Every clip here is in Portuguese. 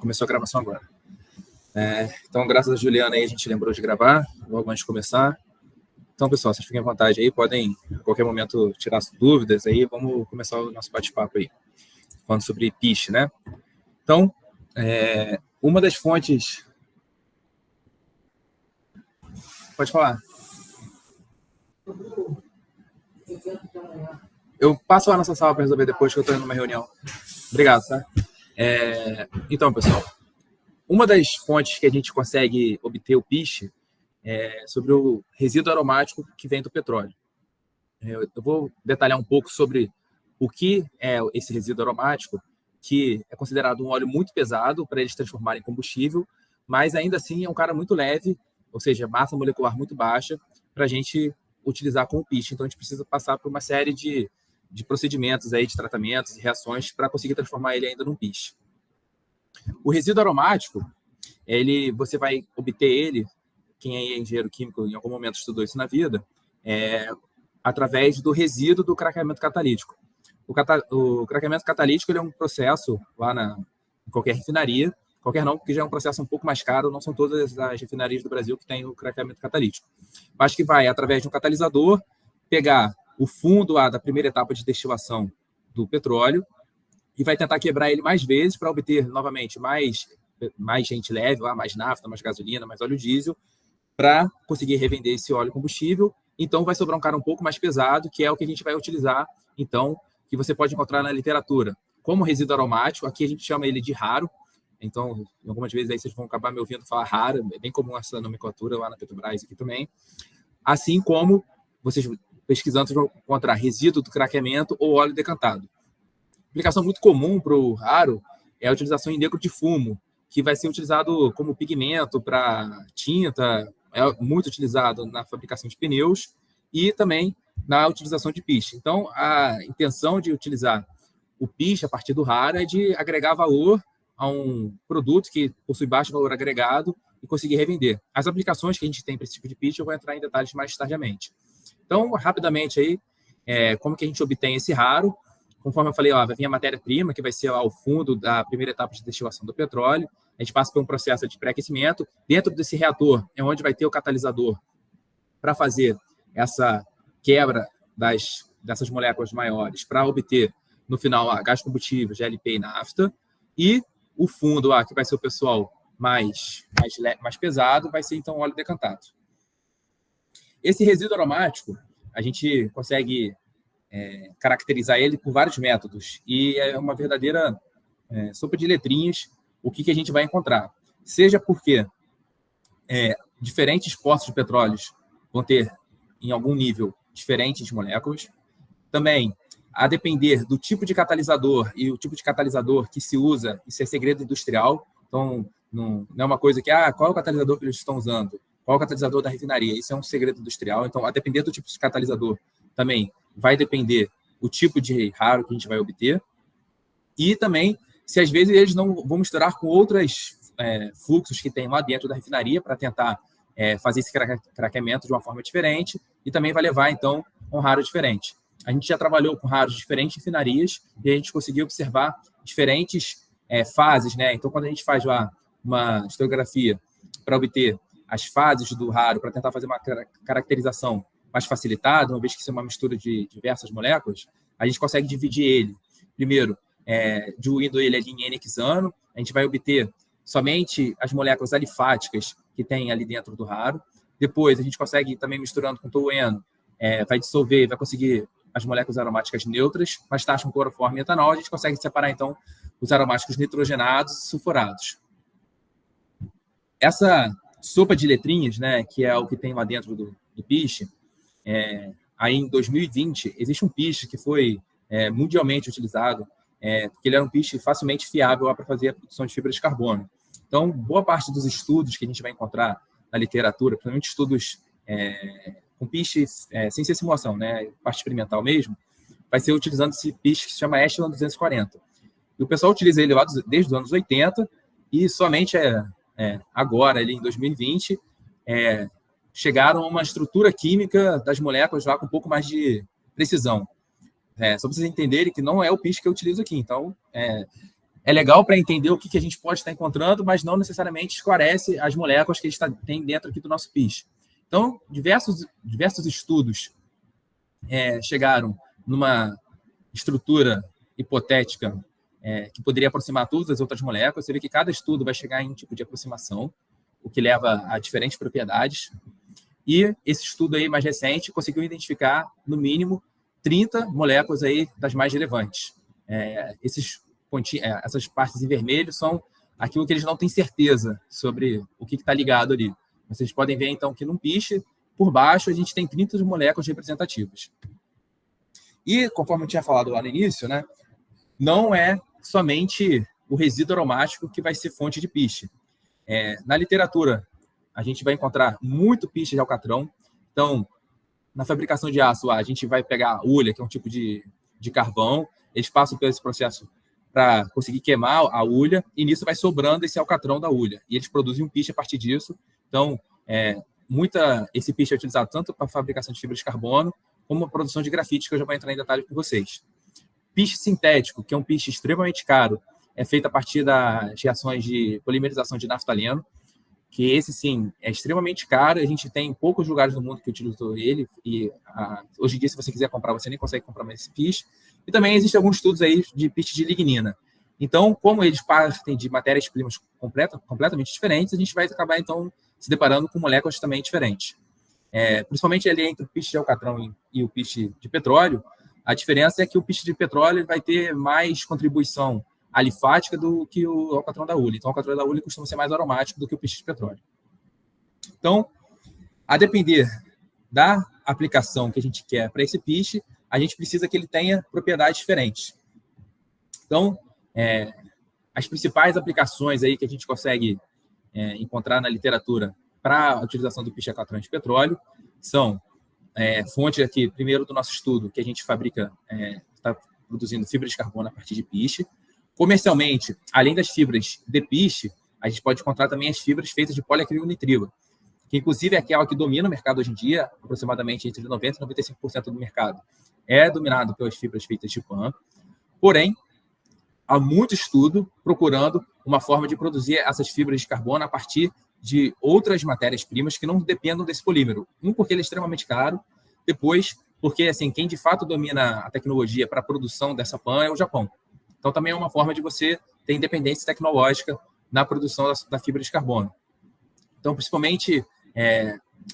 Começou a gravação agora. Então, graças a Juliana aí, a gente lembrou de gravar, logo antes de começar. Então, pessoal, vocês fiquem à vontade aí, podem, a qualquer momento, tirar as dúvidas aí. Vamos começar o nosso bate-papo aí, falando sobre piche, né? Então, uma das fontes... Pode falar. Eu passo lá nessa sala para resolver depois, que eu estou indo numa reunião. Obrigado, tá? Então, pessoal, uma das fontes que a gente consegue obter o piche é sobre o resíduo aromático que vem do petróleo. Eu vou detalhar um pouco sobre o que é esse resíduo aromático, que é considerado um óleo muito pesado para eles transformarem em combustível, mas ainda assim é um cara muito leve, ou seja, massa molecular muito baixa, para a gente utilizar como piche. Então, a gente precisa passar por uma série de procedimentos, aí, de tratamentos e reações para conseguir transformar ele ainda num piche. O resíduo aromático, você vai obter ele, quem é engenheiro químico em algum momento estudou isso na vida, através do resíduo do craqueamento catalítico. O craqueamento catalítico ele é um processo lá em qualquer refinaria, qualquer não, porque já é um processo um pouco mais caro, não são todas as refinarias do Brasil que têm o craqueamento catalítico, mas que vai, através de um catalisador, pegar o fundo lá da primeira etapa de destilação do petróleo e vai tentar quebrar ele mais vezes para obter, novamente, mais gente leve, mais nafta, mais gasolina, mais óleo diesel, para conseguir revender esse óleo combustível. Então, vai sobrar um cara um pouco mais pesado, que é o que a gente vai utilizar, então, que você pode encontrar na literatura como resíduo aromático. Aqui a gente chama ele de raro. Então, algumas vezes aí vocês vão acabar me ouvindo falar raro, é bem comum essa nomenclatura lá na Petrobras aqui também. Assim como vocês pesquisando vão encontrar resíduo do craqueamento ou óleo decantado. Aplicação muito comum para o raro é a utilização em negro de fumo, que vai ser utilizado como pigmento para tinta, é muito utilizado na fabricação de pneus e também na utilização de piche. Então, a intenção de utilizar o piche a partir do raro é de agregar valor a um produto que possui baixo valor agregado e conseguir revender. As aplicações que a gente tem para esse tipo de piche, eu vou entrar em detalhes mais tardiamente. Então, rapidamente aí, como que a gente obtém esse raro? Conforme eu falei, vai vir a matéria-prima, que vai ser lá o fundo da primeira etapa de destilação do petróleo. A gente passa por um processo de pré-aquecimento. Dentro desse reator é onde vai ter o catalisador para fazer essa quebra dessas moléculas maiores para obter, no final, gás combustível, GLP e nafta. E o fundo, que vai ser o pessoal mais pesado, vai ser, então, óleo decantado. Esse resíduo aromático, a gente consegue caracterizar ele por vários métodos. E é uma verdadeira sopa de letrinhas o que a gente vai encontrar. Seja porque diferentes poços de petróleo vão ter, em algum nível, diferentes moléculas. Também, a depender do tipo de catalisador e o tipo de catalisador que se usa, isso é segredo industrial. Então, não é uma coisa que, qual é o catalisador que eles estão usando? Qual é o catalisador da refinaria? Isso é um segredo industrial. Então, a depender do tipo de catalisador, também vai depender o tipo de raro que a gente vai obter. E também, se às vezes eles não vão misturar com outros fluxos que tem lá dentro da refinaria para tentar fazer esse craqueamento de uma forma diferente, e também vai levar, então, a um raro diferente. A gente já trabalhou com raros de diferentes refinarias e a gente conseguiu observar diferentes fases, né? Então, quando a gente faz lá uma historiografia para obter as fases do raro, para tentar fazer uma caracterização mais facilitada, uma vez que isso é uma mistura de diversas moléculas, a gente consegue dividir ele, primeiro, diluindo ele ali em N-hexano. A gente vai obter somente as moléculas alifáticas que tem ali dentro do raro. Depois, a gente consegue, também misturando com tolueno, vai dissolver, vai conseguir as moléculas aromáticas neutras, mais taxa com cloroformo e etanol. A gente consegue separar, então, os aromáticos nitrogenados e sulfurados. Essa sopa de letrinhas, né, que é o que tem lá dentro do piche, aí em 2020, existe um piche que foi mundialmente utilizado, porque ele era um piche facilmente fiável para fazer a produção de fibra de carbono. Então, boa parte dos estudos que a gente vai encontrar na literatura, principalmente estudos com piche sem ser simulação, né, parte experimental mesmo, vai ser utilizando esse piche que se chama Echelon 240. E o pessoal utiliza ele lá desde os anos 80 e somente agora, ali em 2020, chegaram a uma estrutura química das moléculas lá com um pouco mais de precisão. Só para vocês entenderem que não é o piche que eu utilizo aqui. Então, é legal para entender o que a gente pode estar encontrando, mas não necessariamente esclarece as moléculas que a gente tem dentro aqui do nosso piche. Então, diversos estudos chegaram numa estrutura hipotética que poderia aproximar todas as outras moléculas. Você vê que cada estudo vai chegar em um tipo de aproximação, o que leva a diferentes propriedades. E esse estudo aí mais recente conseguiu identificar, no mínimo, 30 moléculas aí das mais relevantes. Essas partes em vermelho são aquilo que eles não têm certeza sobre o que está ligado ali. Vocês podem ver, então, que num piche, por baixo, a gente tem 30 moléculas representativas. E, conforme eu tinha falado lá no início, né, não é somente o resíduo aromático que vai ser fonte de piche. Na literatura, a gente vai encontrar muito piche de alcatrão. Então, na fabricação de aço, a gente vai pegar a hulha, que é um tipo de carvão. Eles passam por esse processo para conseguir queimar a hulha, e nisso vai sobrando esse alcatrão da hulha. E eles produzem um piche a partir disso. Então, esse piche é utilizado tanto para a fabricação de fibra de carbono, como a produção de grafite, que eu já vou entrar em detalhe com vocês. Piche sintético, que é um piche extremamente caro, é feito a partir das reações de polimerização de naftaleno, que esse, sim, é extremamente caro. A gente tem poucos lugares no mundo que utilizam ele, e hoje em dia, se você quiser comprar, você nem consegue comprar mais esse piche. E também existem alguns estudos aí de piche de lignina. Então, como eles partem de matérias-primas completamente diferentes, a gente vai acabar, então, se deparando com moléculas também diferentes. Principalmente ali entre o piche de alcatrão e o piche de petróleo, a diferença é que o piche de petróleo vai ter mais contribuição alifática do que o alcatrão da hulha. Então, o alcatrão da hulha costuma ser mais aromático do que o piche de petróleo. Então, a depender da aplicação que a gente quer para esse piche, a gente precisa que ele tenha propriedades diferentes. Então, as principais aplicações aí que a gente consegue encontrar na literatura para a utilização do piche alcatrão de petróleo são fonte aqui, primeiro, do nosso estudo, que a gente fabrica, está produzindo fibra de carbono a partir de piche. Comercialmente, além das fibras de piche, a gente pode encontrar também as fibras feitas de poliacrilonitrilo, que inclusive é aquela que domina o mercado hoje em dia, aproximadamente entre 90% e 95% do mercado é dominado pelas fibras feitas de PAN. Porém, há muito estudo procurando uma forma de produzir essas fibras de carbono a partir de outras matérias-primas que não dependam desse polímero. Porque ele é extremamente caro, depois, porque assim, quem de fato domina a tecnologia para a produção dessa PAN é o Japão. Então, também é uma forma de você ter independência tecnológica na produção da fibra de carbono. Então, principalmente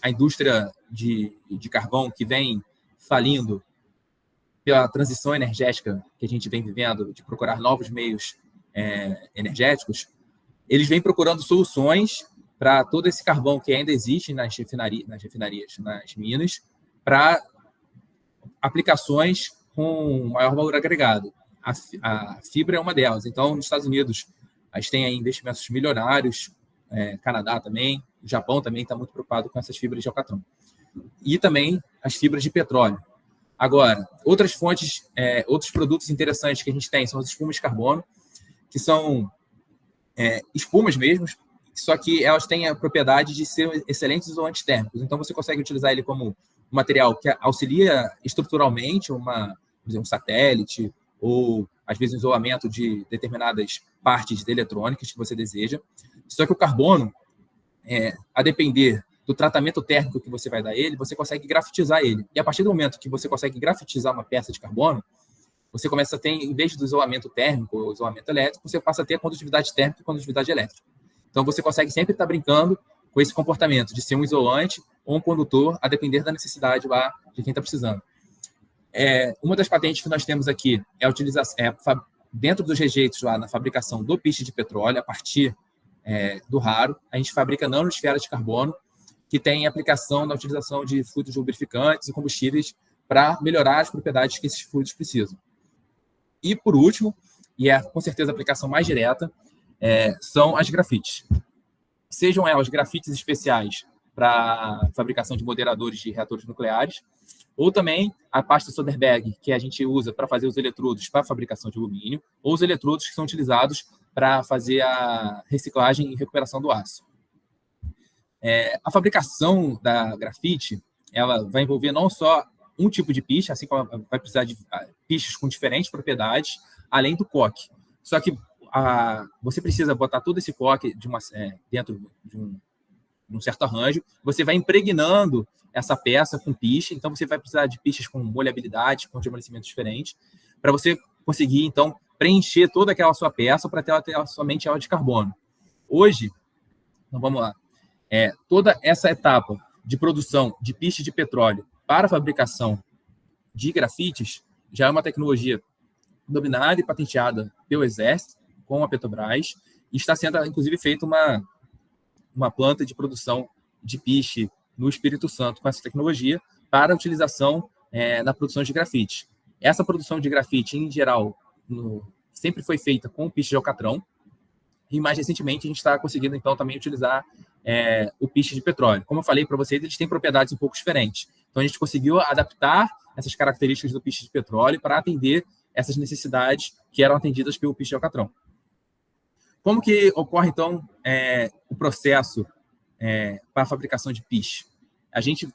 a indústria de carvão que vem falindo pela transição energética que a gente vem vivendo, de procurar novos meios energéticos, eles vêm procurando soluções para todo esse carvão que ainda existe nas refinarias, nas minas, para aplicações com maior valor agregado. A fibra é uma delas. Então, nos Estados Unidos, a gente tem aí investimentos milionários, Canadá também, o Japão também está muito preocupado com essas fibras de alcatrão. E também as fibras de petróleo. Agora, outras fontes, outros produtos interessantes que a gente tem são as espumas de carbono, que são espumas mesmo, só que elas têm a propriedade de ser excelentes isolantes térmicos. Então, você consegue utilizar ele como um material que auxilia estruturalmente por exemplo, um satélite, ou, às vezes, o isolamento de determinadas partes eletrônicas que você deseja. Só que o carbono, a depender do tratamento térmico que você vai dar a ele, você consegue grafitizar ele. E a partir do momento que você consegue grafitizar uma peça de carbono, você começa a ter, em vez do isolamento térmico ou isolamento elétrico, você passa a ter a condutividade térmica e condutividade elétrica. Então, você consegue sempre estar brincando com esse comportamento de ser um isolante ou um condutor, a depender da necessidade lá de quem está precisando. Uma das patentes que nós temos aqui é a utilização, dentro dos rejeitos lá na fabricação do piche de petróleo, a partir do raro, a gente fabrica nanosferas de carbono, que tem aplicação na utilização de fluidos lubrificantes e combustíveis para melhorar as propriedades que esses fluidos precisam. E, por último, e com certeza a aplicação mais direta, são as grafites. Sejam elas grafites especiais para fabricação de moderadores de reatores nucleares, ou também a pasta Soderberg, que a gente usa para fazer os eletrodos para a fabricação de alumínio, ou os eletrodos que são utilizados para fazer a reciclagem e recuperação do aço. A fabricação da grafite, ela vai envolver não só um tipo de piche, assim como vai precisar de piches com diferentes propriedades, além do coque. Só que você precisa botar todo esse coque dentro de um certo arranjo, você vai impregnando essa peça com piche, então você vai precisar de piches com molhabilidade, com amolecimento diferente, para você conseguir, então, preencher toda aquela sua peça para ter somente ela de carbono. Hoje, então vamos lá, toda essa etapa de produção de piche de petróleo para a fabricação de grafites já é uma tecnologia dominada e patenteada pelo Exército, com a Petrobras, e está sendo, inclusive, feita uma planta de produção de piche no Espírito Santo com essa tecnologia para utilização na produção de grafite. Essa produção de grafite, em geral, sempre foi feita com piche de alcatrão, e mais recentemente a gente está conseguindo, então, também utilizar o piche de petróleo. Como eu falei para vocês, eles têm propriedades um pouco diferentes. Então, a gente conseguiu adaptar essas características do piche de petróleo para atender essas necessidades que eram atendidas pelo piche de alcatrão. Como que ocorre, então, o processo para a fabricação de piche? A gente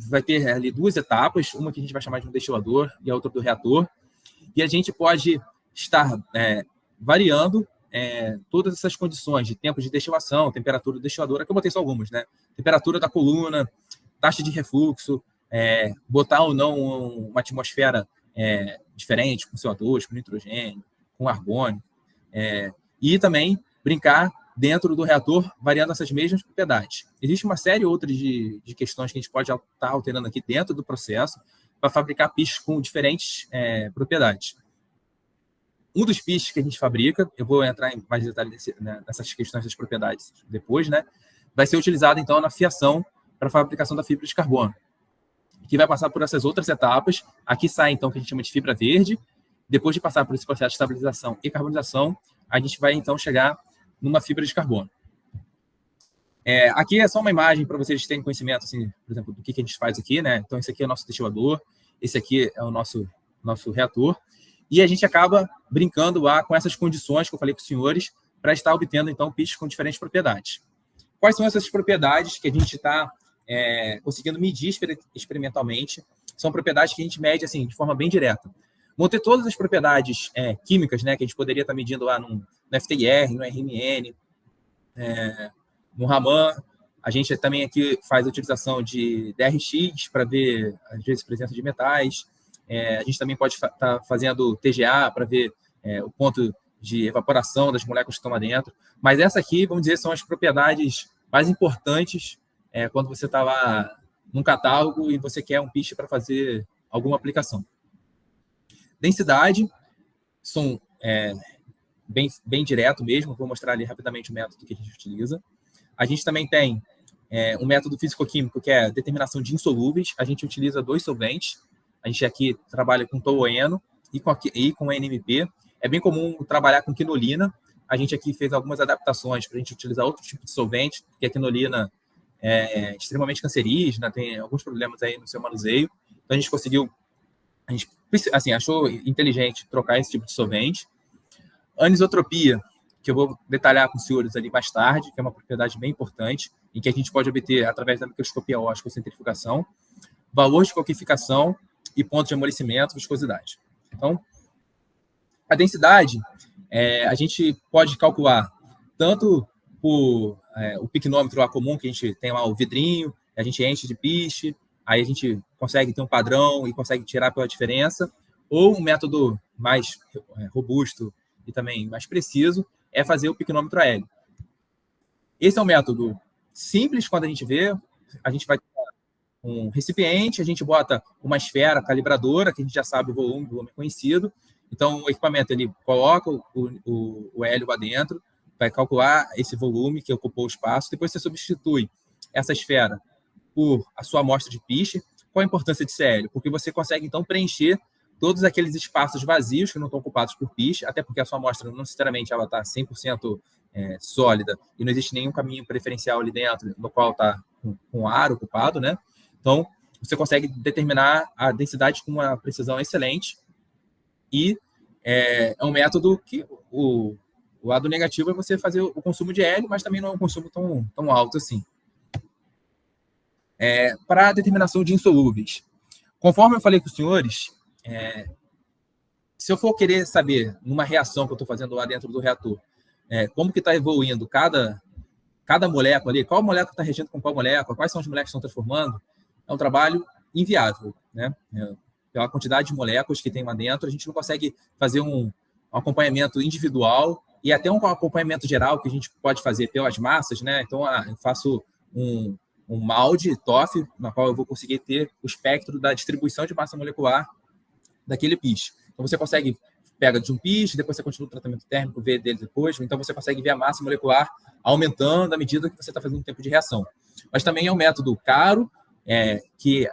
vai ter ali duas etapas, uma que a gente vai chamar de um destilador e a outra do reator, e a gente pode estar variando todas essas condições de tempo de destilação, temperatura do destilador, aqui eu botei só algumas, né? Temperatura da coluna, taxa de refluxo, botar ou não uma atmosfera diferente, com CO2, com nitrogênio, com argônio, e também brincar dentro do reator, variando essas mesmas propriedades. Existe uma série outra de questões que a gente pode estar alterando aqui dentro do processo para fabricar piches com diferentes propriedades. Um dos piches que a gente fabrica, eu vou entrar em mais detalhes nessas questões das propriedades depois, né? Vai ser utilizado, então, na fiação para a fabricação da fibra de carbono, que vai passar por essas outras etapas. Aqui sai, então, o que a gente chama de fibra verde. Depois de passar por esse processo de estabilização e carbonização, a gente vai, então, chegar numa fibra de carbono. Aqui é só uma imagem para vocês terem conhecimento, assim, por exemplo, do que a gente faz aqui, né? Então, esse aqui é o nosso destilador, esse aqui é o nosso reator, e a gente acaba brincando lá com essas condições que eu falei para os senhores, para estar obtendo, então, piches com diferentes propriedades. Quais são essas propriedades que a gente está conseguindo medir experimentalmente? São propriedades que a gente mede, assim, de forma bem direta. Vão ter todas as propriedades químicas, né, que a gente poderia estar medindo lá no FTIR, no RMN, no Raman. A gente também aqui faz a utilização de DRX para ver, às vezes, presença de metais. A gente também pode estar fazendo TGA para ver o ponto de evaporação das moléculas que estão lá dentro. Mas essa aqui, vamos dizer, são as propriedades mais importantes quando você está lá num catálogo e você quer um piche para fazer alguma aplicação. Densidade, são bem direto mesmo, vou mostrar ali rapidamente o método que a gente utiliza. A gente também tem um método físico-químico, que é a determinação de insolúveis. A gente utiliza 2 solventes. A gente aqui trabalha com tolueno e com NMP. É bem comum trabalhar com quinolina. A gente aqui fez algumas adaptações para a gente utilizar outro tipo de solvente, porque a quinolina é extremamente cancerígena, tem alguns problemas aí no seu manuseio. Então, a gente assim, achou inteligente trocar esse tipo de solvente. Anisotropia, que eu vou detalhar com os senhores ali mais tarde, que é uma propriedade bem importante, em que a gente pode obter através da microscopia óptica ou centrifugação, valor de coquificação e ponto de amolecimento, viscosidade. Então, a densidade, a gente pode calcular tanto por o piquenômetro lá comum, que a gente tem lá o vidrinho, a gente enche de piche, aí a gente consegue ter um padrão e consegue tirar pela diferença, ou um método mais robusto e também mais preciso é fazer o piquenômetro aéreo. Esse é um método simples quando a gente vê, a gente vai ter um recipiente, a gente bota uma esfera calibradora, que a gente já sabe o volume é conhecido, então o equipamento ele coloca o hélio lá dentro, vai calcular esse volume que ocupou o espaço, depois você substitui essa esfera por a sua amostra de piche. Qual a importância de hélio? Porque você consegue, então, preencher todos aqueles espaços vazios que não estão ocupados por piche, até porque a sua amostra não necessariamente ela está 100% sólida e não existe nenhum caminho preferencial ali dentro no qual está com ar ocupado, né? Então, você consegue determinar a densidade com uma precisão excelente e é um método que o lado negativo é você fazer o consumo de hélio, mas também não é um consumo tão alto assim. Para a determinação de insolúveis. Conforme eu falei com os senhores, se eu for querer saber, numa reação que eu estou fazendo lá dentro do reator, como que está evoluindo cada molécula ali, qual molécula está reagindo com qual molécula, quais são as moléculas que estão transformando, é um trabalho inviável, né? Pela quantidade de moléculas que tem lá dentro, a gente não consegue fazer um acompanhamento individual e até um acompanhamento geral que a gente pode fazer pelas massas, né? Então, eu faço um molde TOF, na qual eu vou conseguir ter o espectro da distribuição de massa molecular daquele piche. Então, você consegue, pega de um piche, depois você continua o tratamento térmico, vê dele depois, então você consegue ver a massa molecular aumentando à medida que você está fazendo o tempo de reação. Mas também é um método caro, que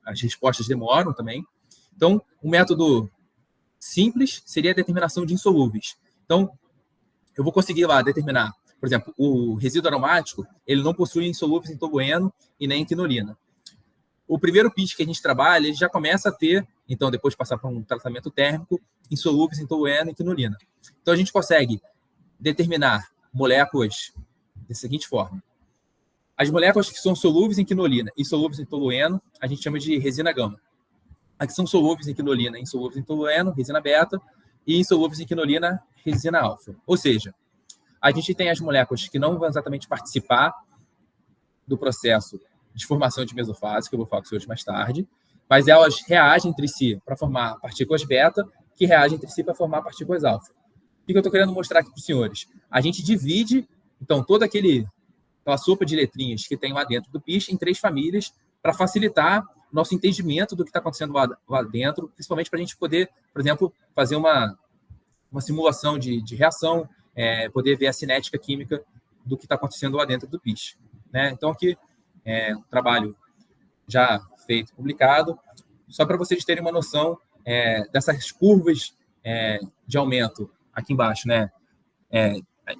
as respostas demoram também. Então, um método simples seria a determinação de insolúveis. Então, eu vou conseguir lá determinar, por exemplo, o resíduo aromático, ele não possui insolúveis em tolueno e nem em quinolina. O primeiro pitch que a gente trabalha, ele já começa a ter, então, depois de passar por um tratamento térmico, insolúveis em tolueno e quinolina. Então, a gente consegue determinar moléculas da seguinte forma. As moléculas que são solúveis em quinolina e solúveis em tolueno, a gente chama de resina gama. As que são solúveis em quinolina e insolúveis em tolueno, resina beta, e insolúveis em quinolina, resina alfa. Ou seja, a gente tem as moléculas que não vão exatamente participar do processo de formação de mesofase, que eu vou falar com vocês mais tarde, mas elas reagem entre si para formar partículas beta, que reagem entre si para formar partículas alfa. O que eu estou querendo mostrar aqui para os senhores? A gente divide, então, toda aquela sopa de letrinhas que tem lá dentro do piche em 3 famílias para facilitar nosso entendimento do que está acontecendo lá dentro, principalmente para a gente poder, por exemplo, fazer uma simulação de reação, poder ver a cinética química do que está acontecendo lá dentro do piche. Né? Então, aqui é um trabalho já feito, publicado, só para vocês terem uma noção dessas curvas de aumento aqui embaixo. Né?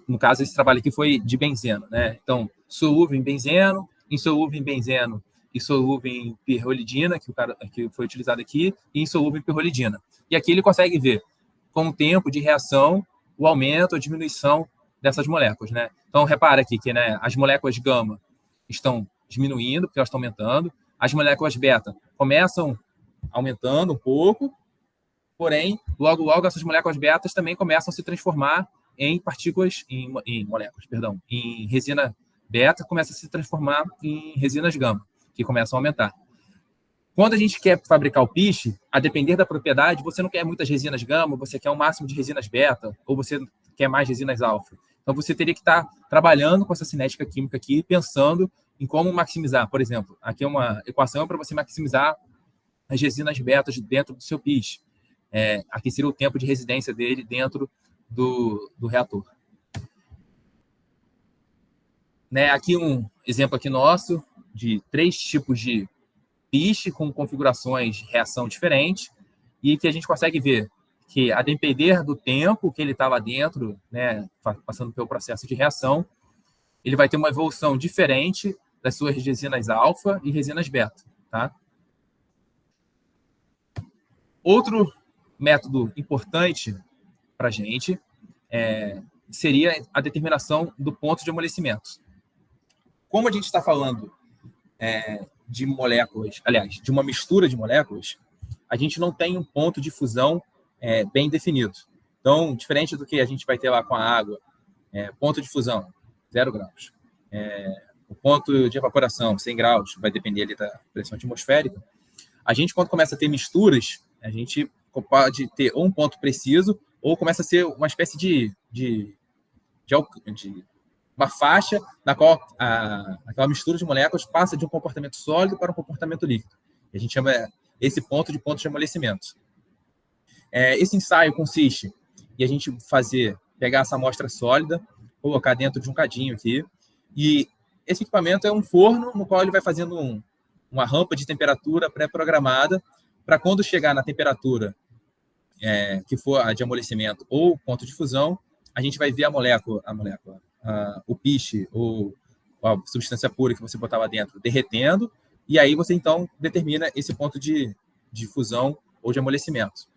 No caso, esse trabalho aqui foi de benzeno. Né? Então, solúvel em benzeno, insolúvel em benzeno e solúvel em pirrolidina, que foi utilizado aqui, e insolúvel em pirrolidina. E aqui ele consegue ver, com o tempo de reação, o aumento ou diminuição dessas moléculas. Né? Então, repara aqui que, né, as moléculas gama estão diminuindo, porque elas estão aumentando. As moléculas beta começam aumentando um pouco, porém, logo essas moléculas betas também começam a se transformar em partículas, em resina beta, começa a se transformar em resinas gama, que começam a aumentar. Quando a gente quer fabricar o piche, a depender da propriedade, você não quer muitas resinas gama, você quer um máximo de resinas beta, ou você quer mais resinas alfa. Então, você teria que estar trabalhando com essa cinética química aqui, pensando em como maximizar. Por exemplo, aqui é uma equação para você maximizar as resinas betas dentro do seu piche. Aqui seria o tempo de residência dele dentro do reator. Né, aqui um exemplo aqui nosso de 3 tipos de piche com configurações de reação diferentes e que a gente consegue ver que, a depender do tempo que ele está lá dentro, né, passando pelo processo de reação, ele vai ter uma evolução diferente das suas resinas alfa e resinas beta. Tá? Outro método importante para a gente seria a determinação do ponto de amolecimento. Como a gente está falando de moléculas, aliás, de uma mistura de moléculas, a gente não tem um ponto de fusão bem definido. Então, diferente do que a gente vai ter lá com a água, ponto de fusão, 0 graus. O ponto de evaporação, 100 graus, vai depender ali da pressão atmosférica. A gente, quando começa a ter misturas, a gente pode ter ou um ponto preciso, ou começa a ser uma espécie de uma faixa na qual aquela mistura de moléculas passa de um comportamento sólido para um comportamento líquido. E a gente chama esse ponto de amolecimento. Esse ensaio consiste em a gente pegar essa amostra sólida, colocar dentro de um cadinho aqui, e esse equipamento é um forno no qual ele vai fazendo uma rampa de temperatura pré-programada para, quando chegar na temperatura que for a de amolecimento ou ponto de fusão, a gente vai ver a molécula, o piche ou a substância pura que você botar lá dentro derretendo, e aí você então determina esse ponto de fusão ou de amolecimento.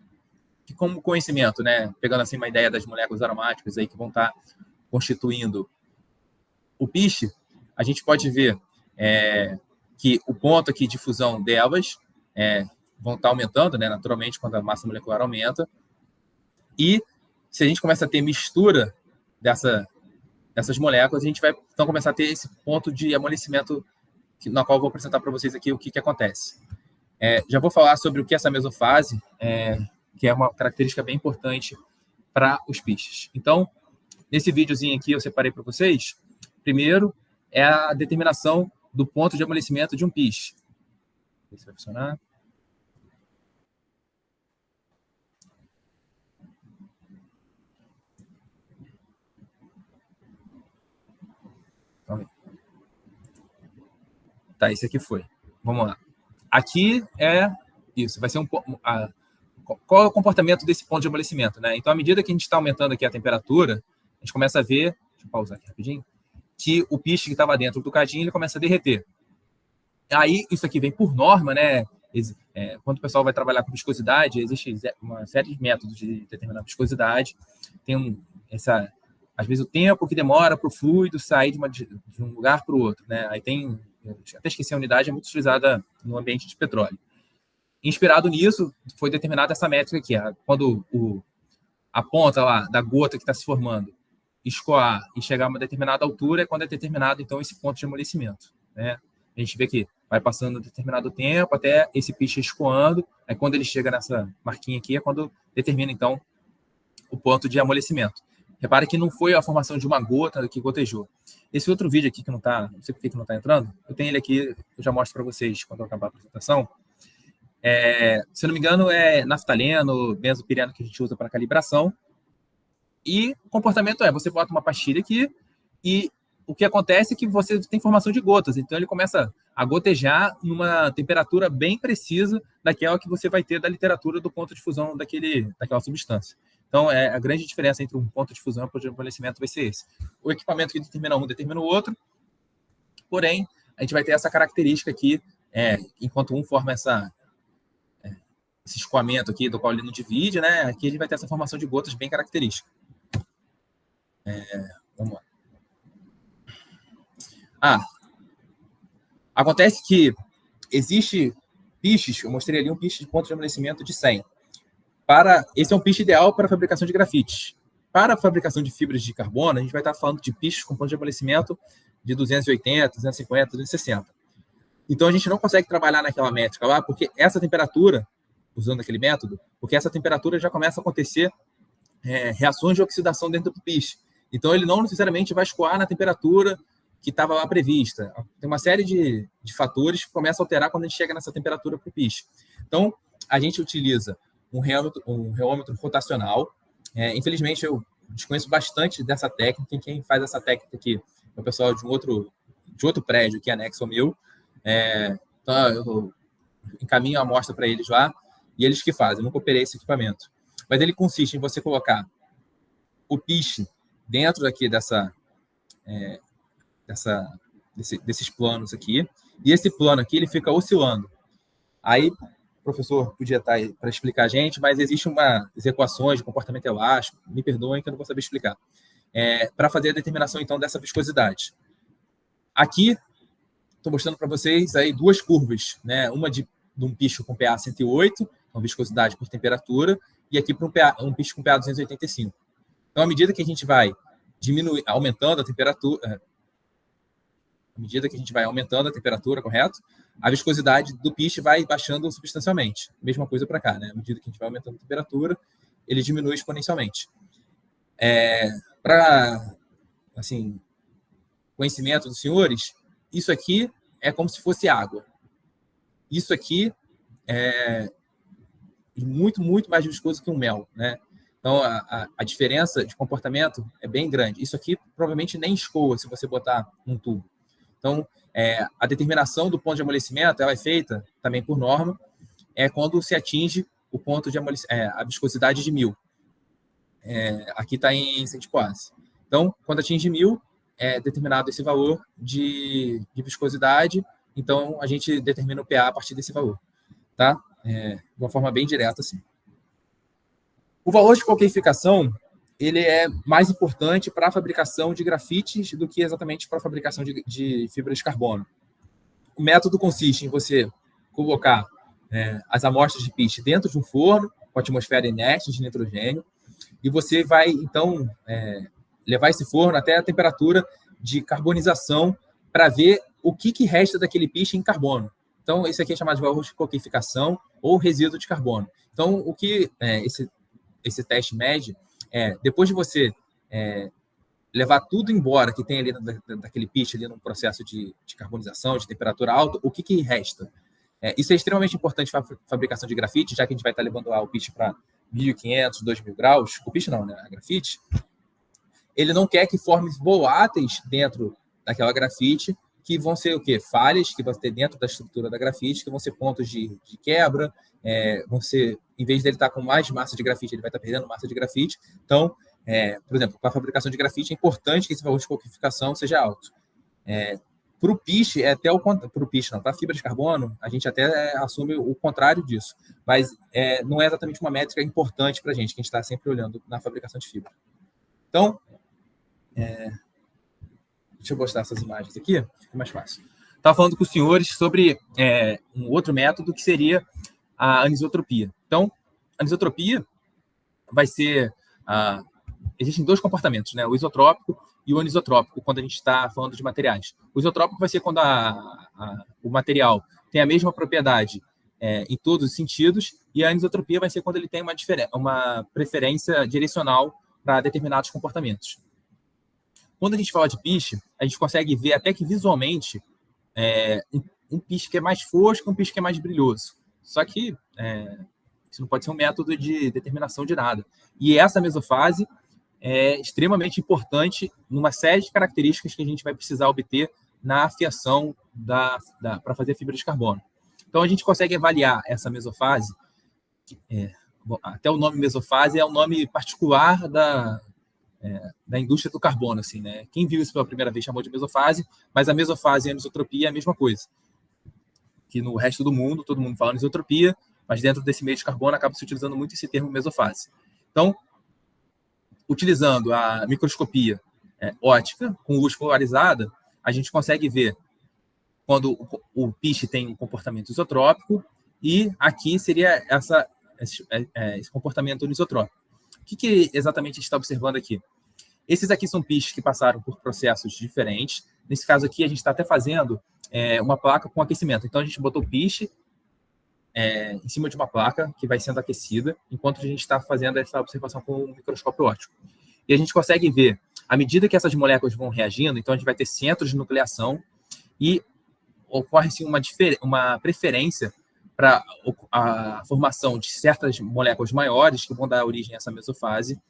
Que, como conhecimento, né, pegando assim uma ideia das moléculas aromáticas aí que vão estar constituindo o piche, a gente pode ver que o ponto aqui de fusão delas vão estar aumentando, né, naturalmente, quando a massa molecular aumenta, E se a gente começa a ter mistura dessas moléculas, a gente vai então começar a ter esse ponto de amolecimento na qual eu vou apresentar para vocês aqui o que acontece. Já vou falar sobre o que é essa mesofase, que é uma característica bem importante para os piches. Então, nesse videozinho aqui eu separei para vocês, primeiro é a determinação do ponto de amolecimento de um piche. Ver se vai funcionar. Tá, esse aqui foi. Vamos lá. Aqui é isso, vai ser qual é o comportamento desse ponto de amolecimento, né? Então, à medida que a gente está aumentando aqui a temperatura, a gente começa a ver, deixa eu pausar aqui rapidinho, que o piche que estava dentro do cadinho, ele começa a derreter. Aí, isso aqui vem por norma, né? Quando o pessoal vai trabalhar com viscosidade, existe uma série de métodos de determinar a viscosidade. Tem às vezes, o tempo que demora para o fluido sair de um lugar para o outro, né? Aí tem, até esqueci a unidade, é muito utilizada no ambiente de petróleo. Inspirado nisso, foi determinada essa métrica aqui, quando a ponta lá da gota que está se formando escoar e chegar a uma determinada altura, é quando é determinado, então, esse ponto de amolecimento, né? A gente vê que vai passando um determinado tempo até esse piche escoando, aí quando ele chega nessa marquinha aqui, é quando determina, então, o ponto de amolecimento. Repare que não foi a formação de uma gota que gotejou. Esse outro vídeo aqui que não sei por que não está entrando, eu tenho ele aqui, eu já mostro para vocês quando eu acabar a apresentação. Se não me engano, é naftaleno, benzopireno que a gente usa para calibração. E o comportamento você bota uma pastilha aqui e o que acontece é que você tem formação de gotas. Então, ele começa a gotejar numa temperatura bem precisa daquela que você vai ter da literatura do ponto de fusão daquela substância. Então, a grande diferença entre um ponto de fusão e um ponto de amolecimento vai ser esse. O equipamento que determina um determina o outro, porém, a gente vai ter essa característica aqui, enquanto um forma esse escoamento aqui, do qual ele não divide, né? Aqui ele vai ter essa formação de gotas bem característica. Vamos lá. Acontece que existe piches, eu mostrei ali um piche de ponto de amolecimento de 100. Esse é um piche ideal para a fabricação de grafites. Para a fabricação de fibras de carbono, a gente vai estar falando de piches com ponto de amolecimento de 280, 250, 260. Então, a gente não consegue trabalhar naquela métrica lá, porque essa temperatura, usando aquele método, porque essa temperatura já começa a acontecer reações de oxidação dentro do piche. Então, ele não necessariamente vai escoar na temperatura que estava lá prevista. Tem uma série de fatores que começam a alterar quando a gente chega nessa temperatura para o piche. Então, a gente utiliza um reômetro rotacional. Infelizmente, eu desconheço bastante dessa técnica. Quem faz essa técnica aqui é o pessoal de outro prédio que é anexo ao meu. Então, eu encaminho a amostra para eles lá e eles que fazem. Eu nunca operei esse equipamento. Mas ele consiste em você colocar o piche dentro daqui desses planos aqui, e esse plano aqui ele fica oscilando. Aí, o professor podia estar aí para explicar a gente, mas existem umas equações de comportamento elástico, me perdoem que eu não vou saber explicar, para fazer a determinação, então, dessa viscosidade. Aqui, estou mostrando para vocês aí duas curvas, né? Uma de um piche com pH 108, com viscosidade por temperatura, e aqui para um piche com pH 285. Então, à medida que a gente vai aumentando a temperatura, correto? A viscosidade do piche vai baixando substancialmente. Mesma coisa para cá, né? À medida que a gente vai aumentando a temperatura, ele diminui exponencialmente. Para, conhecimento dos senhores, isso aqui é como se fosse água. Isso aqui é muito, muito mais viscoso que um mel, né? Então, a diferença de comportamento é bem grande. Isso aqui provavelmente nem escoa se você botar num tubo. Então, a determinação do ponto de amolecimento ela é feita também por norma, quando se atinge o ponto de a viscosidade de 1000. Aqui está em centipoase. Então, quando atinge 1000, é determinado esse valor de viscosidade, então a gente determina o pH a partir desse valor. Tá? De uma forma bem direta, assim. O valor de qualquerificação ele é mais importante para a fabricação de grafites do que exatamente para a fabricação de fibra de carbono. O método consiste em você colocar as amostras de piche dentro de um forno com atmosfera inerte de nitrogênio. e você vai, então, levar esse forno até a temperatura de carbonização para ver o que resta daquele piche em carbono. Então, esse aqui é chamado de valor de coquificação ou resíduo de carbono. Então, o que esse teste mede depois de você levar tudo embora que tem ali daquele piche, ali no processo de carbonização, de temperatura alta, o que resta? Isso é extremamente importante para a fabricação de grafite, já que a gente vai estar levando o piche para 1.500, 2.000 graus. O piche não, né? A grafite. Ele não quer que forme voláteis dentro daquela grafite, que vão ser o quê? Falhas que vão ter dentro da estrutura da grafite, que vão ser pontos de quebra, vão ser, em vez dele estar com mais massa de grafite, ele vai estar perdendo massa de grafite. Então, por exemplo, para a fabricação de grafite, é importante que esse valor de coquificação seja alto. Para o piche, para a fibra de carbono, a gente até assume o contrário disso, mas não é exatamente uma métrica importante para a gente, que a gente está sempre olhando na fabricação de fibra. Então, deixa eu mostrar essas imagens aqui, fica mais fácil. Estava falando com os senhores sobre um outro método que seria a anisotropia. Então, a anisotropia vai ser... existem dois comportamentos, né? O isotrópico e o anisotrópico, quando a gente está falando de materiais. O isotrópico vai ser quando o material tem a mesma propriedade em todos os sentidos, e a anisotropia vai ser quando ele tem uma preferência direcional para determinados comportamentos. Quando a gente fala de piche, a gente consegue ver até que visualmente um piche que é mais fosco e um piche que é mais brilhoso. Só que isso não pode ser um método de determinação de nada. E essa mesofase é extremamente importante numa série de características que a gente vai precisar obter na afiação para fazer a fibra de carbono. Então, a gente consegue avaliar essa mesofase. Até o nome mesofase é um nome particular da indústria do carbono, assim, né? Quem viu isso pela primeira vez chamou de mesofase, mas a mesofase e a anisotropia é a mesma coisa. Que no resto do mundo, todo mundo fala anisotropia, mas dentro desse meio de carbono acaba se utilizando muito esse termo mesofase. Então, utilizando a microscopia óptica com luz polarizada, a gente consegue ver quando o piche tem um comportamento isotrópico, e aqui seria esse comportamento anisotrópico. O que exatamente a gente está observando aqui? Esses aqui são piches que passaram por processos diferentes. Nesse caso aqui, a gente está até fazendo uma placa com aquecimento. Então, a gente botou o piche em cima de uma placa que vai sendo aquecida, enquanto a gente está fazendo essa observação com o microscópio óptico. E a gente consegue ver, à medida que essas moléculas vão reagindo, então a gente vai ter centros de nucleação e ocorre-se uma preferência para a formação de certas moléculas maiores que vão dar origem a essa mesofase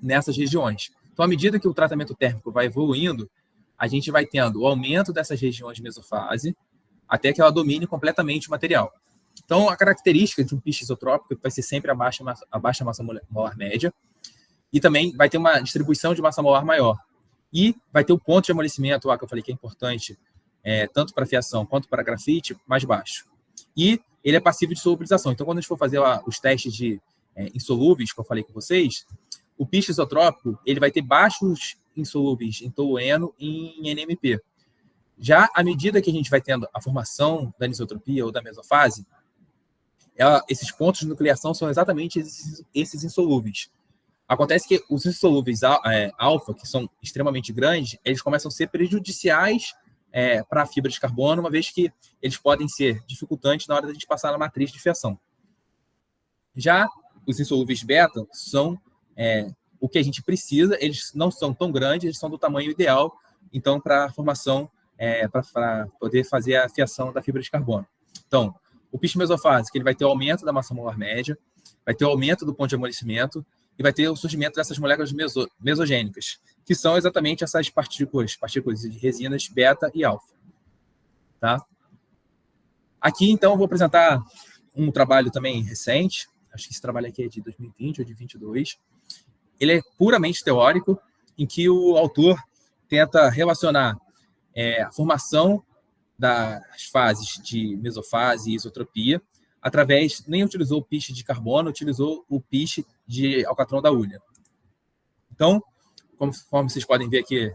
nessas regiões. Então, à medida que o tratamento térmico vai evoluindo, a gente vai tendo o aumento dessas regiões de mesofase até que ela domine completamente o material. Então, a característica de um piche isotrópico vai ser sempre a baixa massa molar média, e também vai ter uma distribuição de massa molar maior. E vai ter o ponto de amolecimento, lá que eu falei que é importante, tanto para fiação quanto para grafite, mais baixo. E ele é passivo de solubilização. Então, quando a gente for fazer os testes de insolúveis, que eu falei com vocês, o piche isotrópico ele vai ter baixos insolúveis em tolueno e em NMP. Já à medida que a gente vai tendo a formação da anisotropia ou da mesofase, esses pontos de nucleação são exatamente esses insolúveis. Acontece que os insolúveis alfa, que são extremamente grandes, eles começam a ser prejudiciais para a fibra de carbono, uma vez que eles podem ser dificultantes na hora da gente passar na matriz de fiação. Já os insolúveis beta são o que a gente precisa, eles não são tão grandes, eles são do tamanho ideal, então, para a formação, para poder fazer a fiação da fibra de carbono. Então, o piche mesofásico ele vai ter o aumento da massa molar média, vai ter o aumento do ponto de amolecimento e vai ter o surgimento dessas moléculas mesogênicas, que são exatamente essas partículas de resinas beta e alfa. Tá? Aqui, então, eu vou apresentar um trabalho também recente, acho que esse trabalho aqui é de 2020 ou de 2022. Ele é puramente teórico, em que o autor tenta relacionar a formação das fases de mesofase e isotropia nem utilizou o piche de carbono, utilizou o piche de alcatrão da hulha. Então, conforme vocês podem ver aqui,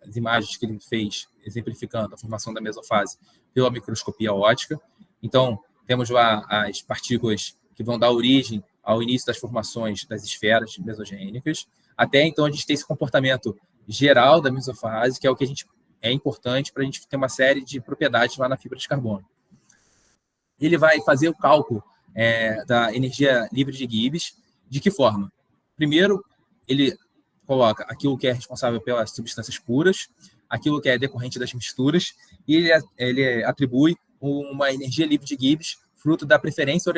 as imagens que ele fez exemplificando a formação da mesofase pela microscopia óptica. Então, temos lá as partículas que vão dar origem ao início das formações das esferas mesogênicas, até então a gente tem esse comportamento geral da mesofase, que é o que é importante para a gente ter uma série de propriedades lá na fibra de carbono. Ele vai fazer o cálculo da energia livre de Gibbs. De que forma? Primeiro, ele coloca aquilo que é responsável pelas substâncias puras, aquilo que é decorrente das misturas, e ele atribui uma energia livre de Gibbs, fruto da preferência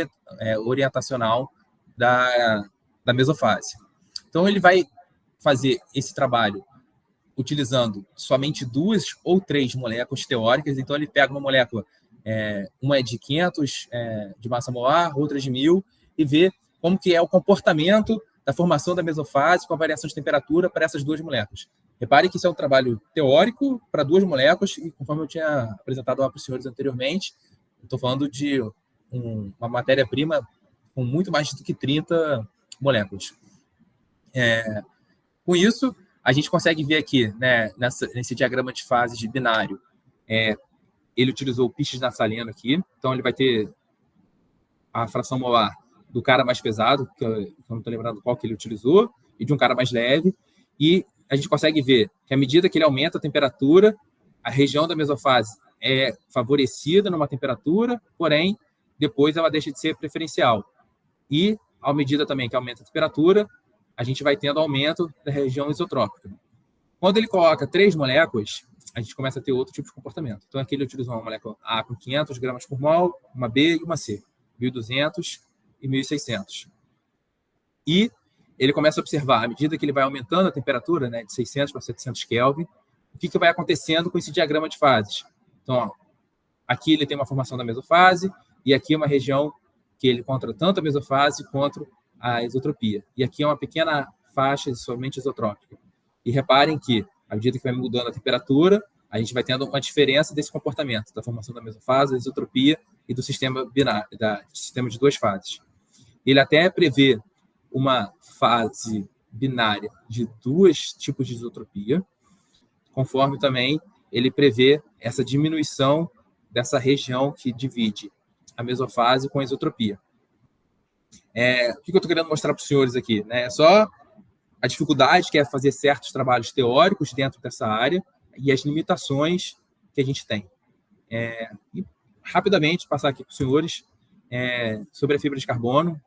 orientacional da mesofase. Então, ele vai fazer esse trabalho utilizando somente 2 ou 3 moléculas teóricas. Então, ele pega uma molécula, uma é de 500 de massa molar, outra de 1.000, e vê como que é o comportamento da formação da mesofase com a variação de temperatura para essas 2 moléculas. Repare que isso é um trabalho teórico para 2 moléculas, e conforme eu tinha apresentado lá para os senhores anteriormente, estou falando de uma matéria-prima com muito mais do que 30 moléculas. Com isso, a gente consegue ver aqui, né, nesse diagrama de fase de binário, ele utilizou o piste naftaleno aqui, então ele vai ter a fração molar do cara mais pesado, que eu não estou lembrando qual que ele utilizou, e de um cara mais leve, e a gente consegue ver que à medida que ele aumenta a temperatura, a região da mesofase é favorecida numa temperatura, porém, depois ela deixa de ser preferencial. E, à medida também que aumenta a temperatura, a gente vai tendo aumento da região isotrópica. Quando ele coloca 3 moléculas, a gente começa a ter outro tipo de comportamento. Então, aqui ele utilizou uma molécula A com 500 gramas por mol, uma B e uma C, 1.200 e 1.600. E ele começa a observar, à medida que ele vai aumentando a temperatura, né, de 600 para 700 Kelvin, o que vai acontecendo com esse diagrama de fases. Então, ó, aqui ele tem uma formação da mesofase, e aqui é uma região que ele encontra tanto a mesofase quanto a isotropia. E aqui é uma pequena faixa somente isotrópica. E reparem que, à medida que vai mudando a temperatura, a gente vai tendo uma diferença desse comportamento, da formação da mesofase, da isotropia e do sistema binário, sistema de 2 fases. Ele até prevê uma fase binária de 2 tipos de isotropia, conforme também ele prevê essa diminuição dessa região que divide a mesofase com a isotropia. O que eu estou querendo mostrar para os senhores aqui? Né? É só a dificuldade que é fazer certos trabalhos teóricos dentro dessa área e as limitações que a gente tem. E rapidamente passar aqui para os senhores sobre a fibra de carbono,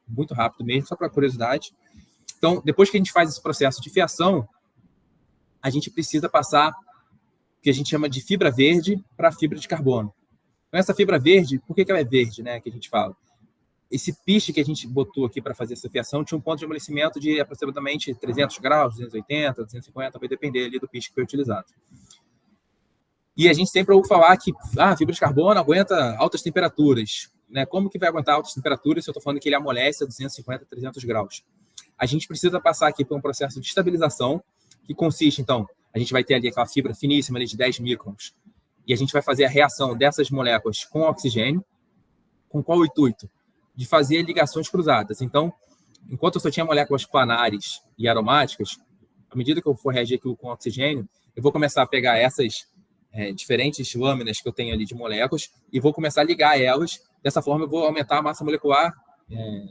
muito rápido mesmo, só para curiosidade. Então, depois que a gente faz esse processo de fiação, a gente precisa passar o que a gente chama de fibra verde para a fibra de carbono. Então, essa fibra verde, por que ela é verde, né, que a gente fala? Esse piche que a gente botou aqui para fazer essa fiação tinha um ponto de amolecimento de aproximadamente 300 graus, 280, 250, vai depender ali do piche que foi utilizado. E a gente sempre ouve falar que a fibra de carbono aguenta altas temperaturas. Né? Como que vai aguentar altas temperaturas se eu estou falando que ele amolece a 250, 300 graus? A gente precisa passar aqui por um processo de estabilização, que consiste, então, a gente vai ter ali aquela fibra finíssima ali de 10 microns, e a gente vai fazer a reação dessas moléculas com oxigênio, com qual intuito? De fazer ligações cruzadas. Então, enquanto eu só tinha moléculas planares e aromáticas, à medida que eu for reagir aqui com oxigênio, eu vou começar a pegar essas diferentes lâminas que eu tenho ali de moléculas e vou começar a ligar elas. Dessa forma, eu vou aumentar a massa molecular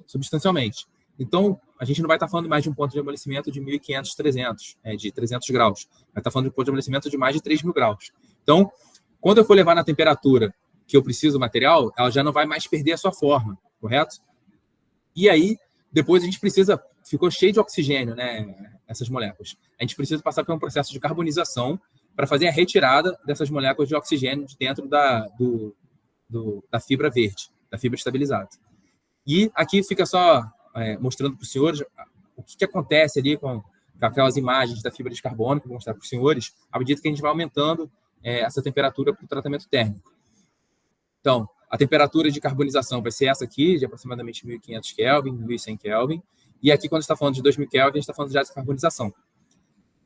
substancialmente. Então, a gente não vai estar falando mais de um ponto de amolecimento de 1.500, 300, de 300 graus. Vai estar falando de um ponto de amolecimento de mais de 3.000 graus. Então, quando eu for levar na temperatura que eu preciso do material, ela já não vai mais perder a sua forma, correto? E aí, depois a gente precisa... Ficou cheio de oxigênio, né, essas moléculas. A gente precisa passar por um processo de carbonização para fazer a retirada dessas moléculas de oxigênio de dentro da fibra verde, da fibra estabilizada. E aqui fica só mostrando para os senhores o que acontece ali com aquelas imagens da fibra de carbono, que eu vou mostrar para os senhores, à medida que a gente vai aumentando essa temperatura para o tratamento térmico. Então, a temperatura de carbonização vai ser essa aqui, de aproximadamente 1.500 Kelvin, 1.100 Kelvin. E aqui, quando a gente está falando de 2.000 Kelvin, a gente está falando já de carbonização.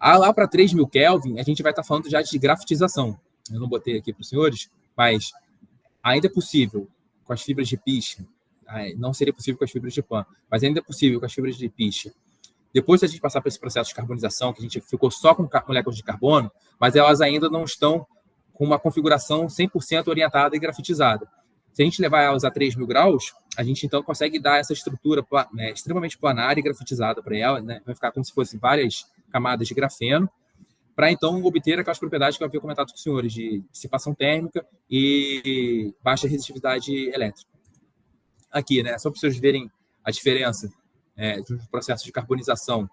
Lá para 3.000 Kelvin, a gente vai estar falando já de grafitização. Eu não botei aqui para os senhores, mas ainda é possível com as fibras de piche, não seria possível com as fibras de PAN, mas ainda é possível com as fibras de piche. Depois da gente passar por esse processo de carbonização, que a gente ficou só com moléculas de carbono, mas elas ainda não estão com uma configuração 100% orientada e grafitizada. Se a gente levar elas a 3.000 graus, a gente então consegue dar essa estrutura extremamente planar e grafitizada para ela, né? Vai ficar como se fossem várias camadas de grafeno, para então obter aquelas propriedades que eu havia comentado com os senhores, de dissipação térmica e baixa resistividade elétrica. Aqui, né? Só para vocês verem a diferença de um processo de carbonização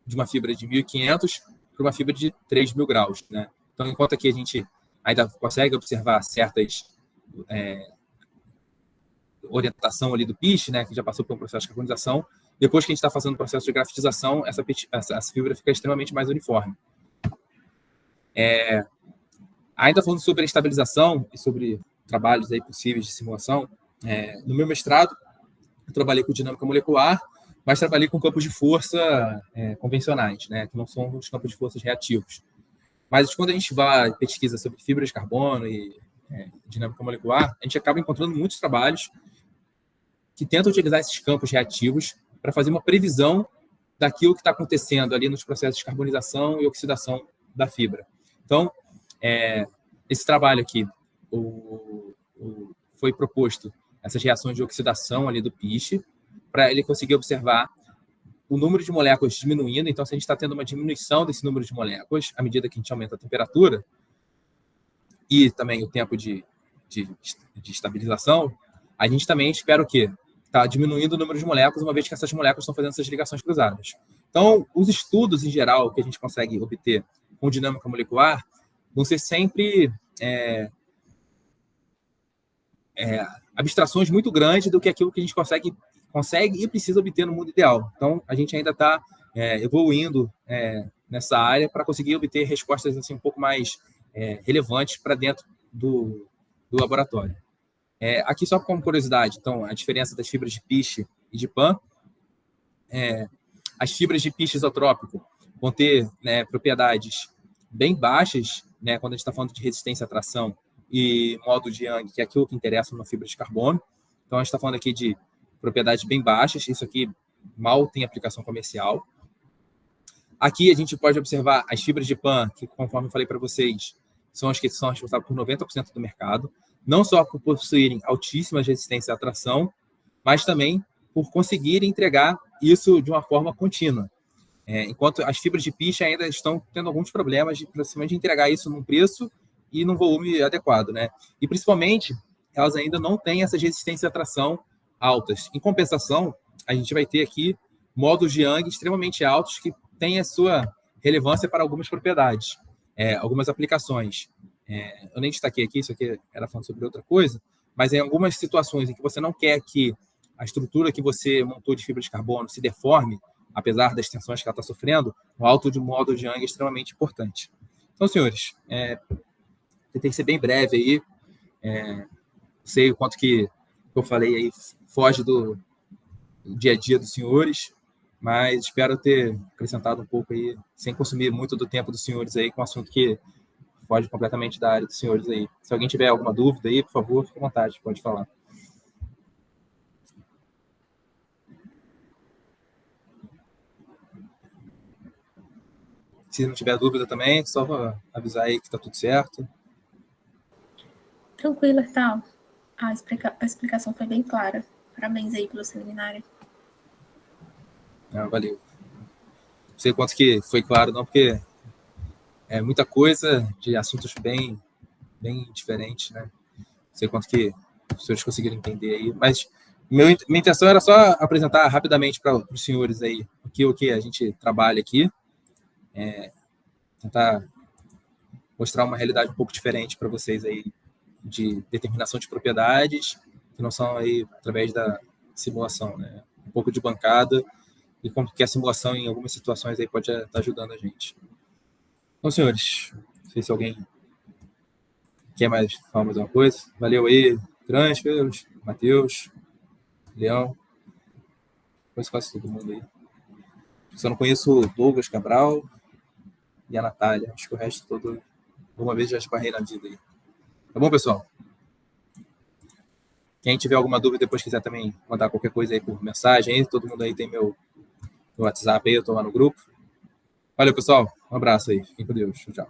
de uma fibra de 1.500 para uma fibra de 3.000 graus, né? Então, enquanto aqui a gente ainda consegue observar certas orientação ali do piche, né, que já passou por um processo de carbonização, depois que a gente está fazendo o processo de grafitização, essa fibra fica extremamente mais uniforme. Ainda falando sobre a estabilização e sobre trabalhos aí possíveis de simulação, no meu mestrado, eu trabalhei com dinâmica molecular, mas trabalhei com campos de força convencionais, né, que não são os campos de forças reativos. Mas quando a gente vai pesquisa sobre fibra de carbono e dinâmica molecular, a gente acaba encontrando muitos trabalhos que tentam utilizar esses campos reativos para fazer uma previsão daquilo que está acontecendo ali nos processos de carbonização e oxidação da fibra. Então, esse trabalho aqui foi proposto essas reações de oxidação ali do piche, para ele conseguir observar o número de moléculas diminuindo. Então, se a gente está tendo uma diminuição desse número de moléculas, à medida que a gente aumenta a temperatura, e também o tempo de estabilização, a gente também espera o quê? Está diminuindo o número de moléculas, uma vez que essas moléculas estão fazendo essas ligações cruzadas. Então, os estudos, em geral, que a gente consegue obter com dinâmica molecular, vão ser sempre abstrações muito grandes do que aquilo que a gente consegue e precisa obter no mundo ideal. Então, a gente ainda está evoluindo nessa área para conseguir obter respostas assim, um pouco mais relevantes para dentro do laboratório. Aqui, só como curiosidade, então, a diferença das fibras de piche e de PAN. As fibras de piche isotrópico vão ter propriedades bem baixas, né, quando a gente está falando de resistência à tração e modo de Young, que é aquilo que interessa numa fibra de carbono. Então, a gente está falando aqui de propriedades bem baixas. Isso aqui mal tem aplicação comercial. Aqui a gente pode observar as fibras de PAN, que, conforme eu falei para vocês, são as que são responsáveis por 90% do mercado, não só por possuírem altíssima resistência à tração, mas também por conseguirem entregar isso de uma forma contínua. Enquanto as fibras de piche ainda estão tendo alguns problemas de entregar isso num preço e num volume adequado, né? E, principalmente, elas ainda não têm essas resistências à tração altas. Em compensação, a gente vai ter aqui modos de Young extremamente altos que têm a sua relevância para algumas propriedades, algumas aplicações. Eu nem destaquei aqui, isso aqui era falando sobre outra coisa, mas em algumas situações em que você não quer que a estrutura que você montou de fibra de carbono se deforme, apesar das tensões que ela está sofrendo, o alto de modo de Young é extremamente importante. Então, senhores, tentei ser bem breve aí. Sei o quanto que eu falei aí foge do dia a dia dos senhores, mas espero ter acrescentado um pouco aí, sem consumir muito do tempo dos senhores aí, com um assunto que foge completamente da área dos senhores aí. Se alguém tiver alguma dúvida aí, por favor, fique à vontade, pode falar. Se não tiver dúvida também, só avisar aí que está tudo certo. Tranquilo, Artal. A explicação foi bem clara. Parabéns aí pelo seminário. Valeu. Não sei quanto que foi claro, não, porque é muita coisa de assuntos bem diferentes, né? Não sei quanto que os senhores conseguiram entender aí, mas minha intenção era só apresentar rapidamente para os senhores aí o que a gente trabalha aqui, tentar mostrar uma realidade um pouco diferente para vocês aí de determinação de propriedades que não são aí através da simulação, né? Um pouco de bancada e como que a simulação em algumas situações aí pode estar ajudando a gente. Então, senhores, não sei se alguém quer falar mais alguma coisa. Valeu aí, Transfers, Matheus, Leão, conheço quase todo mundo aí. Só não conheço o Douglas Cabral e a Natália. Acho que o resto todo, alguma vez já esbarrei na vida aí. Tá bom, pessoal? Quem tiver alguma dúvida, depois quiser também mandar qualquer coisa aí por mensagem, aí, todo mundo aí tem meu WhatsApp aí, eu tô lá no grupo. Valeu, pessoal. Um abraço aí. Fiquem com Deus. Tchau.